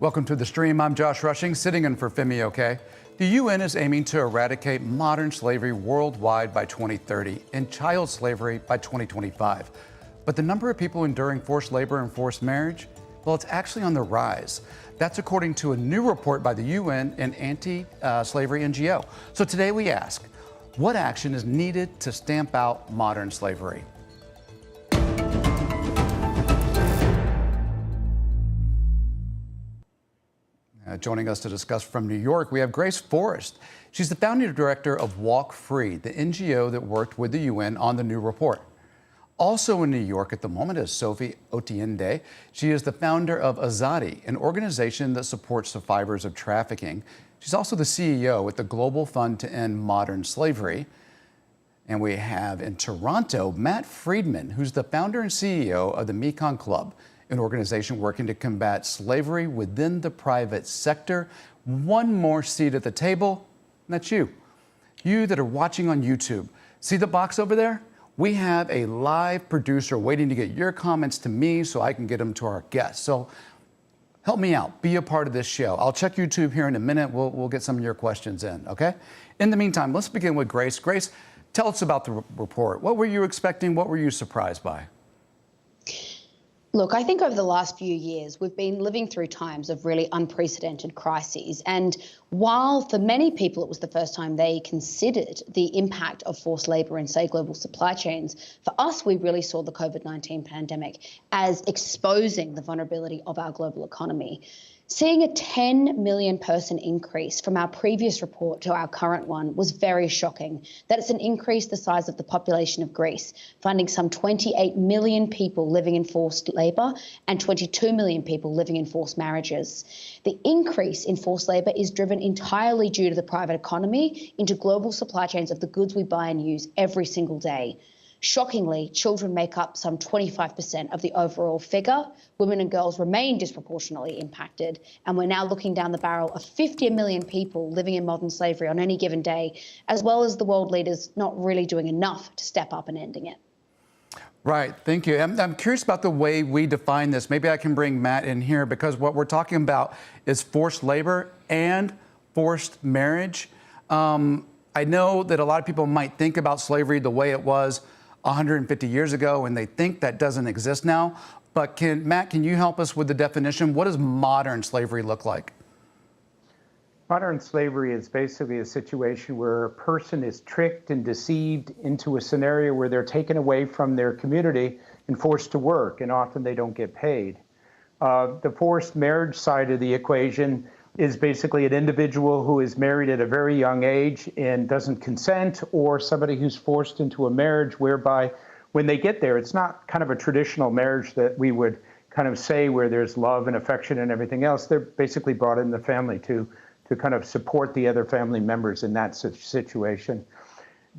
Welcome to the stream. I'm Josh Rushing, sitting in for Femi OK. The UN is aiming to eradicate modern slavery worldwide by 2030 and child slavery by 2025. But the number of people enduring forced labor and forced marriage, well, it's actually on the rise. That's according to a new report by the UN and anti-slavery NGO. So today we ask, what action is needed to stamp out modern slavery? Joining us to discuss from New York, we have Grace Forrest. She's the founding director of Walk Free, the NGO that worked with the UN on the new report. Also in New York at the moment is Sophie Otiende. She is the founder of Azadi, an organization that supports survivors of trafficking. She's also the CEO at the Global Fund to End Modern Slavery. And we have in Toronto, Matt Friedman, who's the founder and CEO of the Mekong Club, an organization working to combat slavery within the private sector. One more seat at the table, and that's you. You that are watching on YouTube. See the box over there? We have a live producer waiting to get your comments to me so I can get them to our guests. So help me out, be a part of this show. I'll check YouTube here in a minute. We'll get some of your questions in, okay? In the meantime, let's begin with Grace. Grace, tell us about the report. What were you expecting? What were you surprised by? Look, I think over the last few years, we've been living through times of really unprecedented crises. And while for many people it was the first time they considered the impact of forced labor in, say, global supply chains, for us, we really saw the COVID-19 pandemic as exposing the vulnerability of our global economy. Seeing a 10 million person increase from our previous report to our current one was very shocking. That it's an increase the size of the population of Greece, finding some 28 million people living in forced labour and 22 million people living in forced marriages. The increase in forced labour is driven entirely due to the private economy into global supply chains of the goods we buy and use every single day. Shockingly, children make up some 25% of the overall figure. Women and girls remain disproportionately impacted. And we're now looking down the barrel of 50 million people living in modern slavery on any given day, as well as the world leaders not really doing enough to step up and ending it. Right, thank you. I'm curious about the way we define this. Maybe I can bring Matt in here because what we're talking about is forced labor and forced marriage. I know that a lot of people might think about slavery the way it was 150 years ago, and they think that doesn't exist now. But Matt, can you help us with the definition? What does modern slavery look like? Modern slavery is basically a situation where a person is tricked and deceived into a scenario where they're taken away from their community and forced to work, and often they don't get paid. The forced marriage side of the equation is basically an individual who is married at a very young age and doesn't consent, or somebody who's forced into a marriage whereby when they get there, it's not kind of a traditional marriage that we would kind of say where there's love and affection and everything else. They're basically brought in the family to kind of support the other family members in that situation.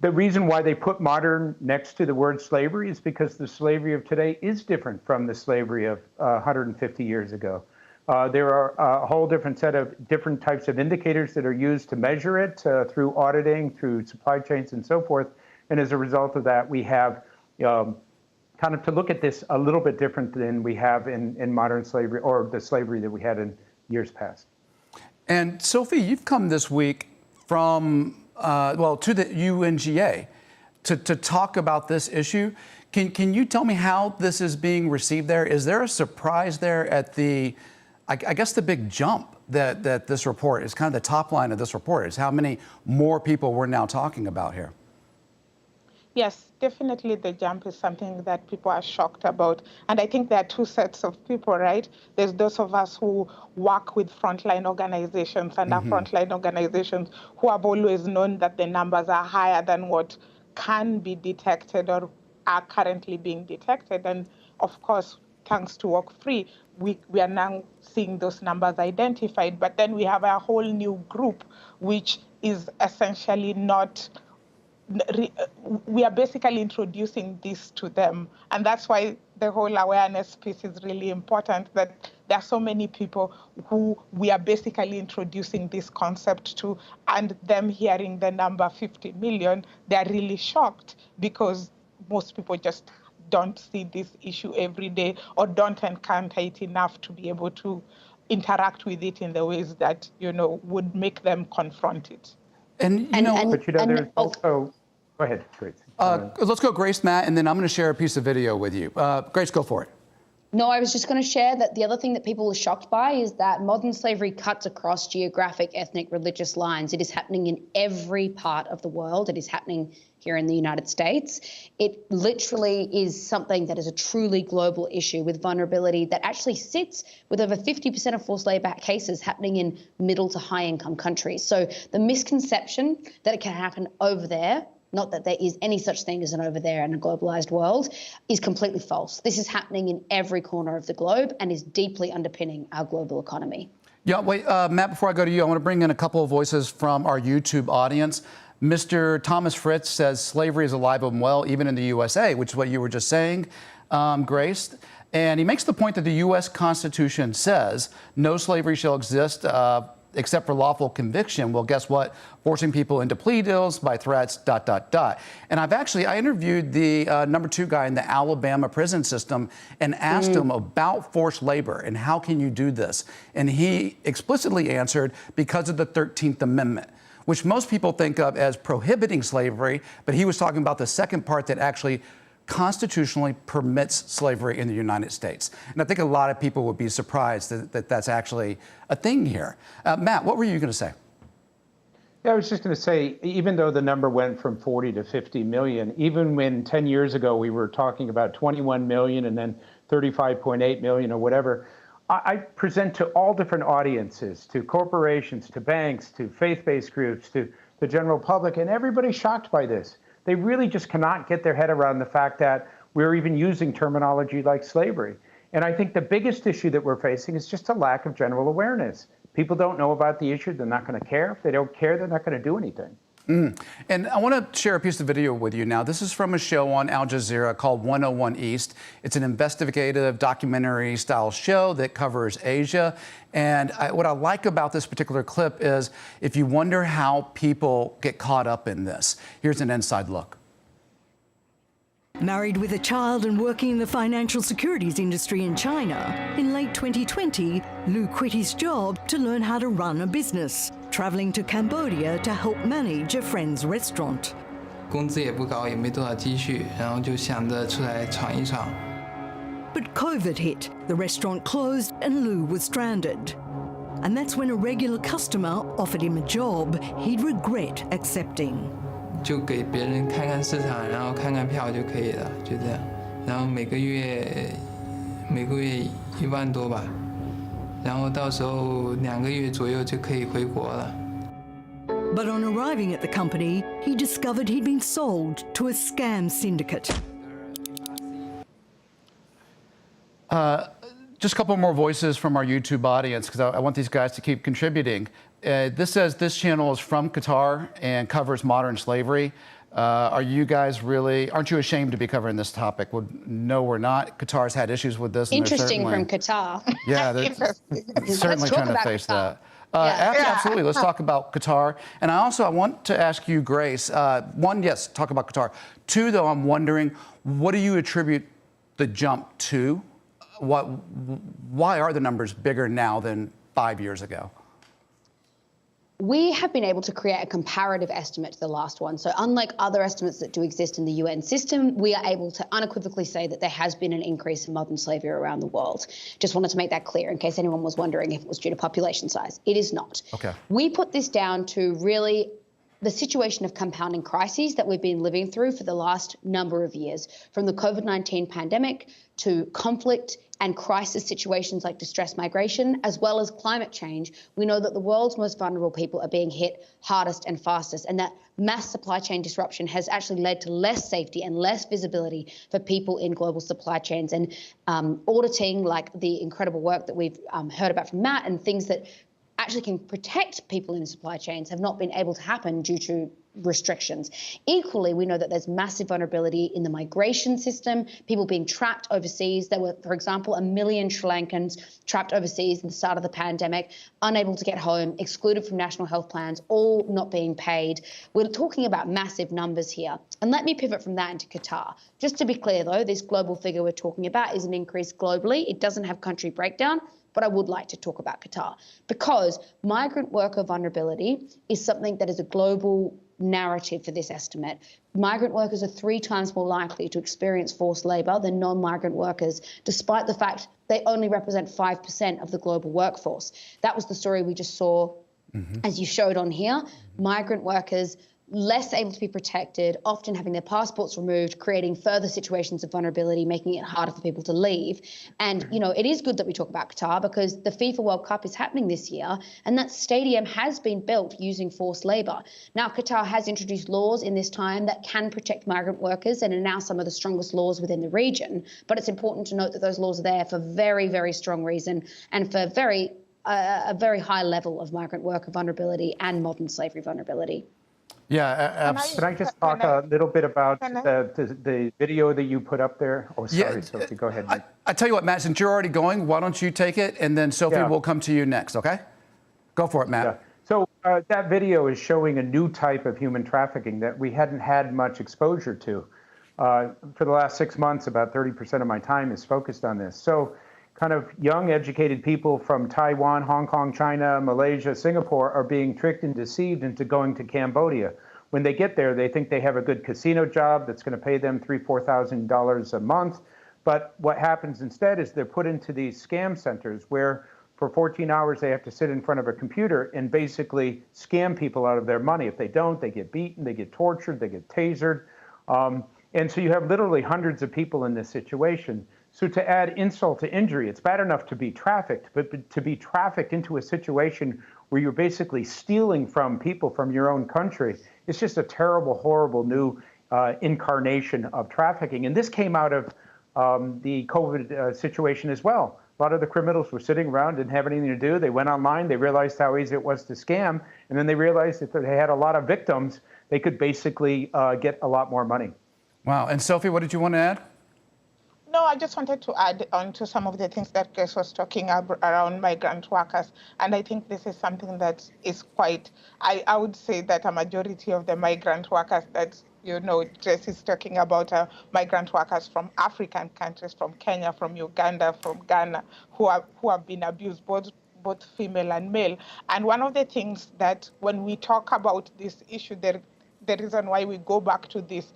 The reason why they put modern next to the word slavery is because the slavery of today is different from the slavery of 150 years ago. There are a whole different set of different types of indicators that are used to measure it through auditing, through supply chains and so forth. And as a result of that, we have kind of to look at this a little bit different than we have in modern slavery or the slavery that we had in years past. And Sophie, you've come this week from, to the UNGA to talk about this issue. Can you tell me how this is being received there? Is there a surprise there at the, I guess the big jump that this report is kind of the top line of this report is how many more people we're now talking about here? Yes, definitely the jump is something that people are shocked about. And I think there are two sets of people, right? There's those of us who work with frontline organizations and our frontline organizations who have always known that the numbers are higher than what can be detected or are currently being detected. And of course, thanks to Walk Free, we are now seeing those numbers identified. But then we have a whole new group, which is essentially not, we are basically introducing this to them. And that's why the whole awareness piece is really important, that there are so many people who we are basically introducing this concept to, and them hearing the number 50 million, they're really shocked because most people just don't see this issue every day or don't encounter it enough to be able to interact with it in the ways that, would make them confront it. And there's also, go ahead, Grace. Let's go Grace, Matt, and then I'm going to share a piece of video with you. Grace, go for it. No, I was just going to share that the other thing that people are shocked by is that modern slavery cuts across geographic, ethnic, religious lines. It is happening in every part of the world. It is happening here in the United States. It literally is something that is a truly global issue with vulnerability that actually sits with over 50% of forced labor cases happening in middle to high income countries. So the misconception that it can happen over there, not that there is any such thing as an over there in a globalized world, is completely false. This is happening in every corner of the globe and is deeply underpinning our global economy. Yeah, wait, Matt, before I go to you, I want to bring in a couple of voices from our YouTube audience. Mr. Thomas Fritz says slavery is alive and well, even in the USA, which is what you were just saying, Grace. And he makes the point that the U.S. Constitution says no slavery shall exist except for lawful conviction. Well, guess what? Forcing people into plea deals by threats, ... And I interviewed the #2 guy in the Alabama prison system and asked him about forced labor and how can you do this? And he explicitly answered, because of the 13th Amendment, which most people think of as prohibiting slavery, but he was talking about the second part that actually constitutionally permits slavery in the United States. And I think a lot of people would be surprised that that's actually a thing here. Matt, what were you going to say? Yeah, I was just going to say, even though the number went from 40 to 50 million, even when 10 years ago we were talking about 21 million and then 35.8 million or whatever, I present to all different audiences, to corporations, to banks, to faith-based groups, to the general public, and everybody's shocked by this. They really just cannot get their head around the fact that we're even using terminology like slavery. And I think the biggest issue that we're facing is just a lack of general awareness. People don't know about the issue. They're not going to care. If they don't care, they're not going to do anything. And I want to share a piece of video with you now. This is from a show on Al Jazeera called 101 East. It's an investigative documentary style show that covers Asia. And what I like about this particular clip is if you wonder how people get caught up in this, here's an inside look. Married with a child and working in the financial securities industry in China, in late 2020, Lu quit his job to learn how to run a business, traveling to Cambodia to help manage a friend's restaurant. 工资也不高，也没多少积蓄，然后就想着出来闯一闯。 But COVID hit, the restaurant closed and Lu was stranded. And that's when a regular customer offered him a job he'd regret accepting. 就给别人看看市场，然后看看票就可以了，就这样。然后每个月1万多吧，然后到时候2个月左右就可以回国了。 But on arriving at the company, he discovered he'd been sold to a scam syndicate. Just a couple more voices from our YouTube audience, because I want these guys to keep contributing. This says this channel is from Qatar and covers modern slavery. Are you guys aren't you ashamed to be covering this topic? Well, no, we're not. Qatar's had issues with this. Interesting from Qatar. Yeah, they're certainly trying to face Qatar. that. Absolutely. Let's talk about Qatar. And I want to ask you, Grace, one, yes, talk about Qatar. Two, though, I'm wondering, what do you attribute the jump to? Why are the numbers bigger now than 5 years ago? We have been able to create a comparative estimate to the last one. So unlike other estimates that do exist in the UN system, we are able to unequivocally say that there has been an increase in modern slavery around the world. Just wanted to make that clear in case anyone was wondering if it was due to population size. It is not. Okay. We put this down to really the situation of compounding crises that we've been living through for the last number of years, from the COVID-19 pandemic to conflict and crisis situations like distress migration, as well as climate change. We know that the world's most vulnerable people are being hit hardest and fastest, and that mass supply chain disruption has actually led to less safety and less visibility for people in global supply chains. And auditing, like the incredible work that we've heard about from Matt, and things that actually can protect people in supply chains have not been able to happen due to restrictions. Equally, we know that there's massive vulnerability in the migration system, people being trapped overseas. There were, for example, 1 million Sri Lankans trapped overseas at the start of the pandemic, unable to get home, excluded from national health plans, all not being paid. We're talking about massive numbers here. And let me pivot from that into Qatar. Just to be clear, though, this global figure we're talking about is an increase globally. It doesn't have country breakdown, but I would like to talk about Qatar because migrant worker vulnerability is something that is a global narrative for this estimate. Migrant workers are 3 times more likely to experience forced labour than non-migrant workers, despite the fact they only represent 5% of the global workforce. That was the story we just saw, as you showed on here. Migrant workers less able to be protected, often having their passports removed, creating further situations of vulnerability, making it harder for people to leave. And, you know, it is good that we talk about Qatar because the FIFA World Cup is happening this year, and that stadium has been built using forced labour. Now, Qatar has introduced laws in this time that can protect migrant workers and are now some of the strongest laws within the region. But it's important to note that those laws are there for very, very strong reason and for a very high level of migrant worker vulnerability and modern slavery vulnerability. Yeah, Can I just talk a little bit about the video that you put up there? Oh, sorry, Sophie, go ahead. I tell you what, Matt, since you're already going, why don't you take it, and then Sophie will come to you next, okay? Go for it, Matt. Yeah. So that video is showing a new type of human trafficking that we hadn't had much exposure to. For the last 6 months, about 30% of my time is focused on this. So kind of young, educated people from Taiwan, Hong Kong, China, Malaysia, Singapore are being tricked and deceived into going to Cambodia. When they get there, they think they have a good casino job that's going to pay them $3,000, $4,000 a month. But what happens instead is they're put into these scam centers where for 14 hours they have to sit in front of a computer and basically scam people out of their money. If they don't, they get beaten, they get tortured, they get tasered. And so you have literally hundreds of people in this situation. So to add insult to injury, it's bad enough to be trafficked, but to be trafficked into a situation where you're basically stealing from people from your own country, it's just a terrible, horrible new incarnation of trafficking. And this came out of the COVID situation as well. A lot of the criminals were sitting around, didn't have anything to do. They went online, they realized how easy it was to scam, and then they realized that they had a lot of victims, they could basically get a lot more money. Wow. And Sophie, what did you want to add? No, I just wanted to add on to some of the things that Grace was talking around migrant workers. And I think this is something that is quite, I would say that a majority of the migrant workers that, you know, Grace is talking about migrant workers from African countries, from Kenya, from Uganda, from Ghana, who have been abused, both female and male. And one of the things that when we talk about this issue, the reason why we go back to this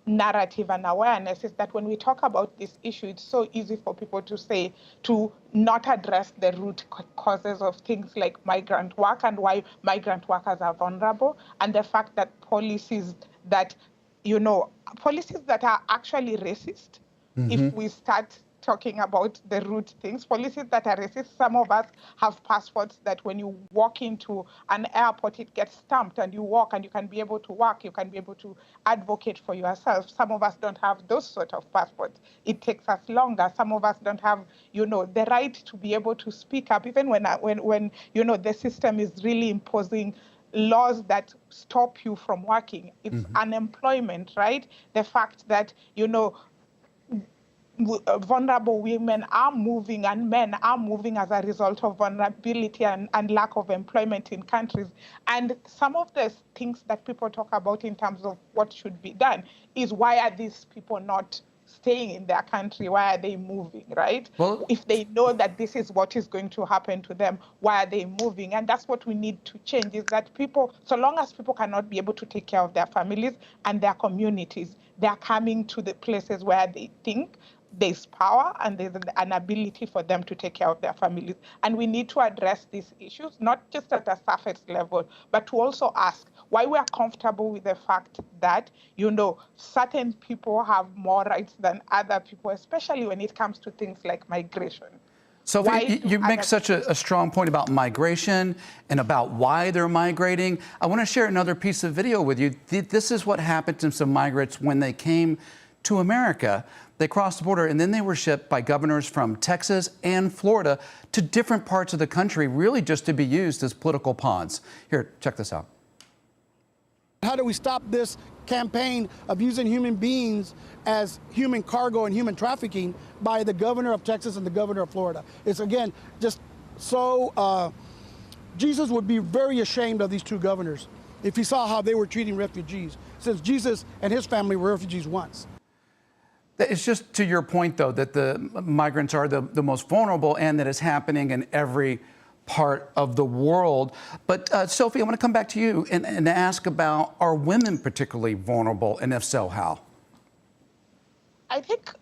narrative and awareness is that when we talk about this issue, it's so easy for people to say, to not address the root causes of things like migrant work and why migrant workers are vulnerable, and the fact that policies that, you know, policies that are actually racist, if we start talking about the root things, policies that are racist. Some of us have passports that when you walk into an airport, it gets stamped and you walk and you can be able to work, you can be able to advocate for yourself. Some of us don't have those sort of passports. It takes us longer. Some of us don't have, you know, the right to be able to speak up, even when you know, the system is really imposing laws that stop you from working. It's unemployment, right? The fact that, you know, vulnerable women are moving and men are moving as a result of vulnerability and lack of employment in countries. And some of the things that people talk about in terms of what should be done is, why are these people not staying in their country? Why are they moving, right? Well, if they know that this is what is going to happen to them, why are they moving? And that's what we need to change, is that people, so long as people cannot be able to take care of their families and their communities, they're coming to the places where they think there's power and there's an ability for them to take care of their families. And we need to address these issues, not just at a surface level, but to also ask why we are comfortable with the fact that, you know, certain people have more rights than other people, especially when it comes to things like migration. Sophie, you make such a strong point about migration and about why they're migrating. I want to share another piece of video with you. This is what happened to some migrants when they came to America. They crossed the border and then they were shipped by governors from Texas and Florida to different parts of the country, really just to be used as political pawns. Here, check this out. How do we stop this campaign of using human beings as human cargo and human trafficking by the governor of Texas and the governor of Florida? It's, again, just so Jesus would be very ashamed of these two governors if he saw how they were treating refugees, since Jesus and his family were refugees once. It's just to your point, though, that the migrants are the most vulnerable and that it's happening in every part of the world. But Sophie, I want to come back to you and ask about, are women particularly vulnerable, and if so, how? I think,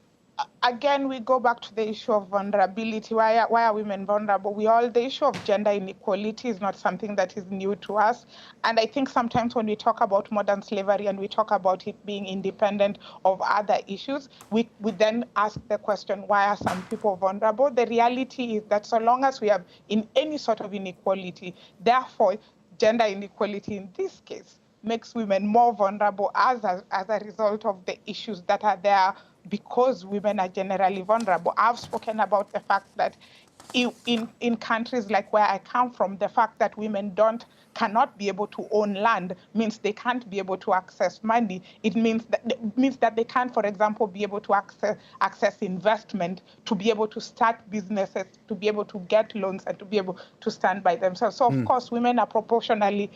again, we go back to the issue of vulnerability. Why are women vulnerable? The issue of gender inequality is not something that is new to us. And I think sometimes when we talk about modern slavery and we talk about it being independent of other issues, we then ask the question, why are some people vulnerable? The reality is that so long as we have in any sort of inequality, therefore, gender inequality in this case makes women more vulnerable as a result of the issues that are there because women are generally vulnerable. I've spoken about the fact that in countries like where I come from, the fact that women cannot be able to own land means they can't be able to access money. It means that they can't, for example, be able to access investment, to be able to start businesses, to be able to get loans, and to be able to stand by themselves. So, of course, women are proportionally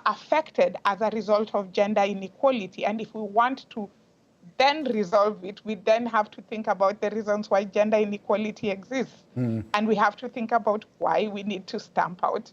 affected as a result of gender inequality. And if we want to then resolve it, we then have to think about the reasons why gender inequality exists. And we have to think about why we need to stamp out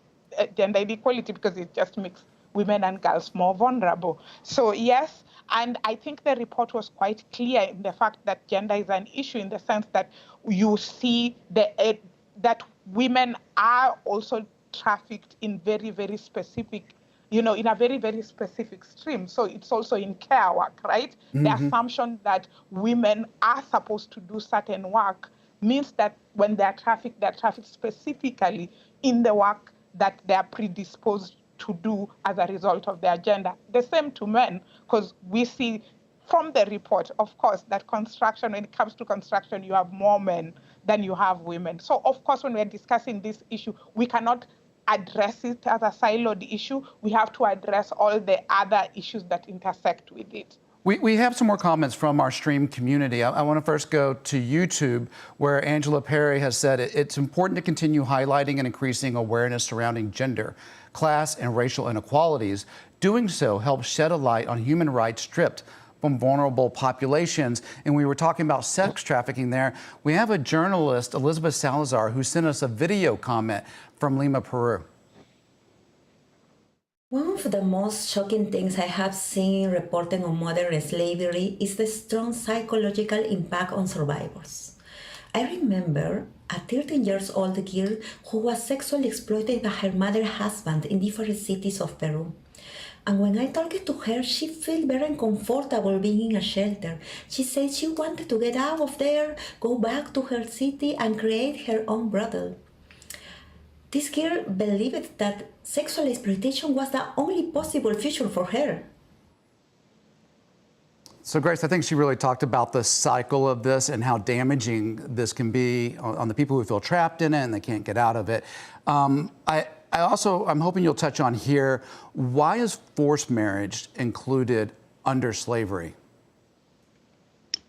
gender inequality, because it just makes women and girls more vulnerable. So yes, and I think the report was quite clear in the fact that gender is an issue in the sense that you see that women are also trafficked in very, very specific, in a very, very specific stream. So it's also in care work, right? The assumption that women are supposed to do certain work means that when they're trafficked specifically in the work that they're predisposed to do as a result of their gender. The same to men, because we see from the report, of course, that construction, when it comes to construction, you have more men than you have women. So, of course, when we're discussing this issue, we cannot address it as a siloed issue. We have to address all the other issues that intersect with it. We have some more comments from our stream community. I want to first go to YouTube, where Angela Perry has said it's important to continue highlighting and increasing awareness surrounding gender, class, and racial inequalities. Doing so helps shed a light on human rights stripped from vulnerable populations. And we were talking about sex trafficking there. We have a journalist, Elizabeth Salazar, who sent us a video comment from Lima, Peru. One of the most shocking things I have seen reporting on modern slavery is the strong psychological impact on survivors. I remember a 13-year-old girl who was sexually exploited by her mother's husband in different cities of Peru. And when I talked to her, she felt very uncomfortable being in a shelter. She said she wanted to get out of there, go back to her city, and create her own brothel. This girl believed that sexual exploitation was the only possible future for her. So, Grace, I think she really talked about the cycle of this and how damaging this can be on the people who feel trapped in it and they can't get out of it. I'm hoping you'll touch on here, why is forced marriage included under slavery?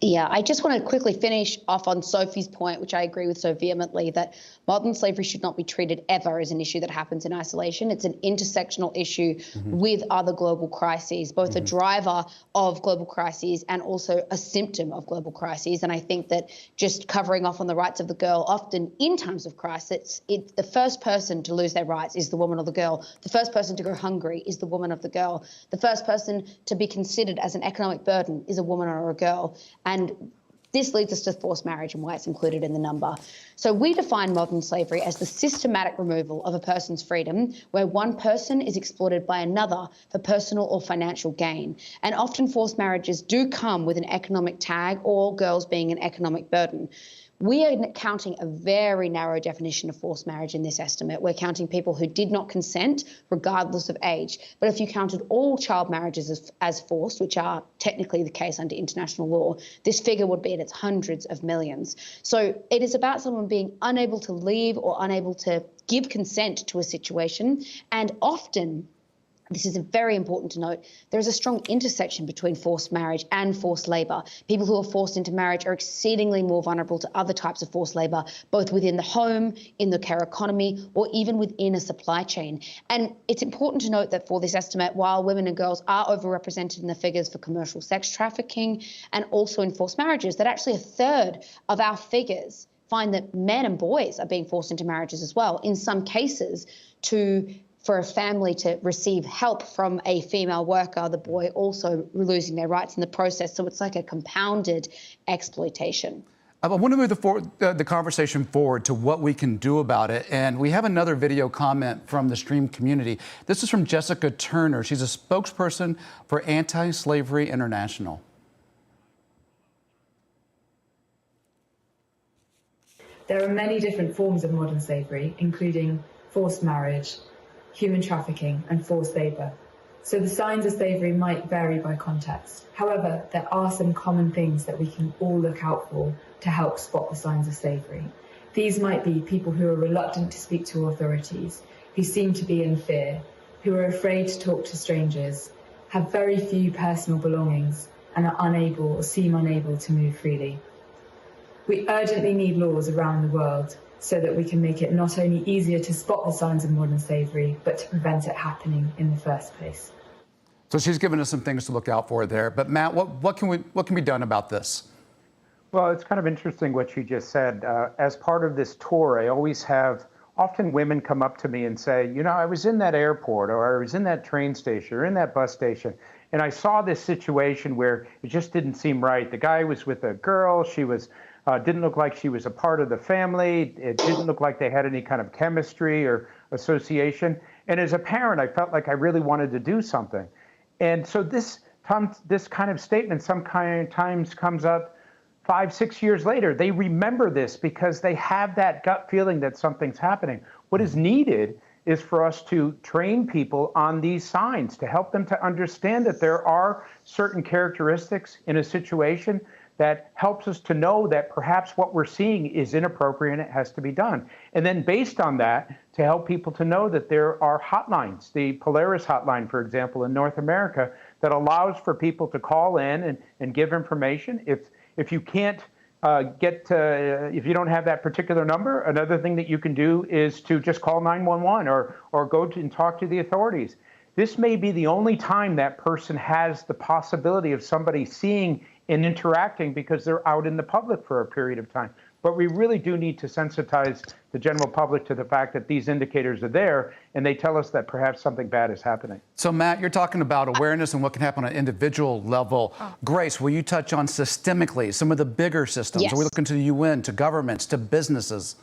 Yeah, I just want to quickly finish off on Sophie's point, which I agree with so vehemently, that modern slavery should not be treated ever as an issue that happens in isolation. It's an intersectional issue with other global crises, both a driver of global crises and also a symptom of global crises. And I think that just covering off on the rights of the girl, often in times of crisis, the first person to lose their rights is the woman or the girl. The first person to go hungry is the woman or the girl. The first person to be considered as an economic burden is a woman or a girl. And this leads us to forced marriage and why it's included in the number. So we define modern slavery as the systematic removal of a person's freedom where one person is exploited by another for personal or financial gain. And often forced marriages do come with an economic tag or girls being an economic burden. We are counting a very narrow definition of forced marriage in this estimate. We're counting people who did not consent regardless of age. But if you counted all child marriages as forced, which are technically the case under international law, this figure would be in its hundreds of millions. So it is about someone being unable to leave or unable to give consent to a situation, and often this is very important to note, there is a strong intersection between forced marriage and forced labour. People who are forced into marriage are exceedingly more vulnerable to other types of forced labour, both within the home, in the care economy, or even within a supply chain. And it's important to note that for this estimate, while women and girls are overrepresented in the figures for commercial sex trafficking and also in forced marriages, that actually a third of our figures find that men and boys are being forced into marriages as well, in some cases for a family to receive help from a female worker, the boy also losing their rights in the process. So it's like a compounded exploitation. I want to move the conversation forward to what we can do about it. And we have another video comment from the stream community. This is from Jessica Turner. She's a spokesperson for Anti-Slavery International. There are many different forms of modern slavery, including forced marriage, human trafficking, and forced labour. So the signs of slavery might vary by context. However, there are some common things that we can all look out for to help spot the signs of slavery. These might be people who are reluctant to speak to authorities, who seem to be in fear, who are afraid to talk to strangers, have very few personal belongings, and are unable or seem unable to move freely. We urgently need laws around the world so that we can make it not only easier to spot the signs of modern slavery, but to prevent it happening in the first place. So she's given us some things to look out for there. But Matt, what can be done about this? Well, it's kind of interesting what she just said. As part of this tour, I always have often women come up to me and say, you know, I was in that airport, or I was in that train station, or in that bus station, and I saw this situation where it just didn't seem right. The guy was with a girl. She was didn't look like she was a part of the family. It didn't look like they had any kind of chemistry or association. And as a parent, I felt like I really wanted to do something. And so this kind of statement sometimes comes up 5, 6 years later. They remember this because they have that gut feeling that something's happening. What is needed is for us to train people on these signs, to help them to understand that there are certain characteristics in a situation that helps us to know that perhaps what we're seeing is inappropriate and it has to be done. And then based on that, to help people to know that there are hotlines, the Polaris hotline, for example, in North America, that allows for people to call in and give information. If you can't if you don't have that particular number, another thing that you can do is to just call 911 or go and talk to the authorities. This may be the only time that person has the possibility of somebody seeing and interacting because they're out in the public for a period of time. But we really do need to sensitize the general public to the fact that these indicators are there and they tell us that perhaps something bad is happening. So Matt, you're talking about awareness and what can happen on an individual level. Grace, will you touch on systemically some of the bigger systems? Yes. Are we looking to the UN, to governments, to businesses?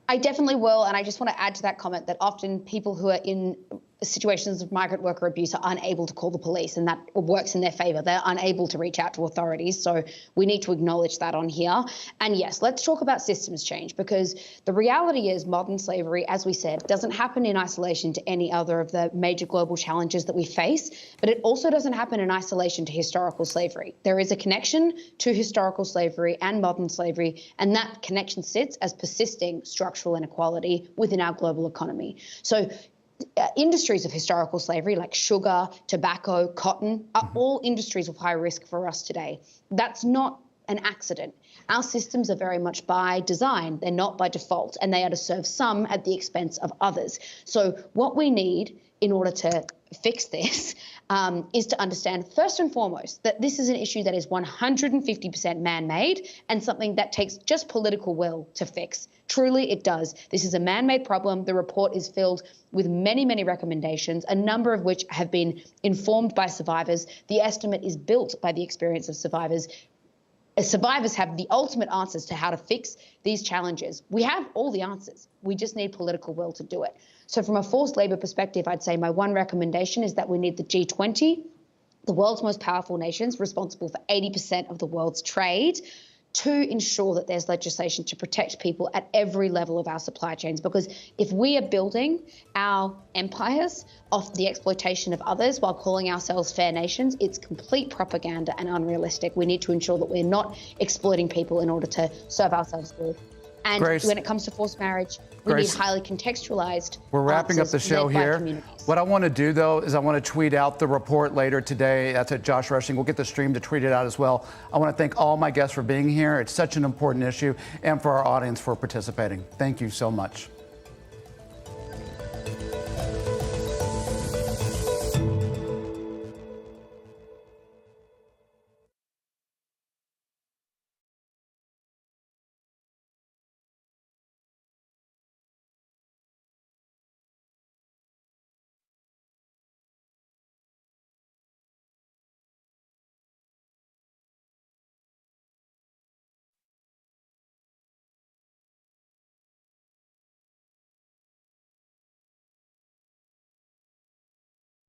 I definitely will. And I just want to add to that comment that often people who are in situations of migrant worker abuse are unable to call the police, and that works in their favor. They're unable to reach out to authorities. So we need to acknowledge that on here. And yes, let's talk about systems change, because the reality is modern slavery, as we said, doesn't happen in isolation to any other of the major global challenges that we face, but it also doesn't happen in isolation to historical slavery. There is a connection to historical slavery and modern slavery, and that connection sits as persisting structural inequality within our global economy. So industries of historical slavery like sugar, tobacco, cotton are all industries of high risk for us today. That's not an accident. Our systems are very much by design. They're not by default, and they are to serve some at the expense of others. So what we need in order to fix this is to understand, first and foremost, that this is an issue that is 150% man-made and something that takes just political will to fix. Truly, it does. This is a man-made problem. The report is filled with many, many recommendations, a number of which have been informed by survivors. The estimate is built by the experience of survivors. Survivors have the ultimate answers to how to fix these challenges. We have all the answers. We just need political will to do it. So from a forced labor perspective, I'd say my one recommendation is that we need the G20, the world's most powerful nations responsible for 80% of the world's trade, to ensure that there's legislation to protect people at every level of our supply chains. Because if we are building our empires off the exploitation of others while calling ourselves fair nations, it's complete propaganda and unrealistic. We need to ensure that we're not exploiting people in order to serve ourselves good. And Grace, when it comes to forced marriage, we Grace, need highly contextualized we're wrapping up the answers show led by here. communities. What I want to do, though, is I want to tweet out the report later today. That's at Josh Rushing. We'll get the stream to tweet it out as well. I want to thank all my guests for being here. It's such an important issue, and for our audience for participating. Thank you so much.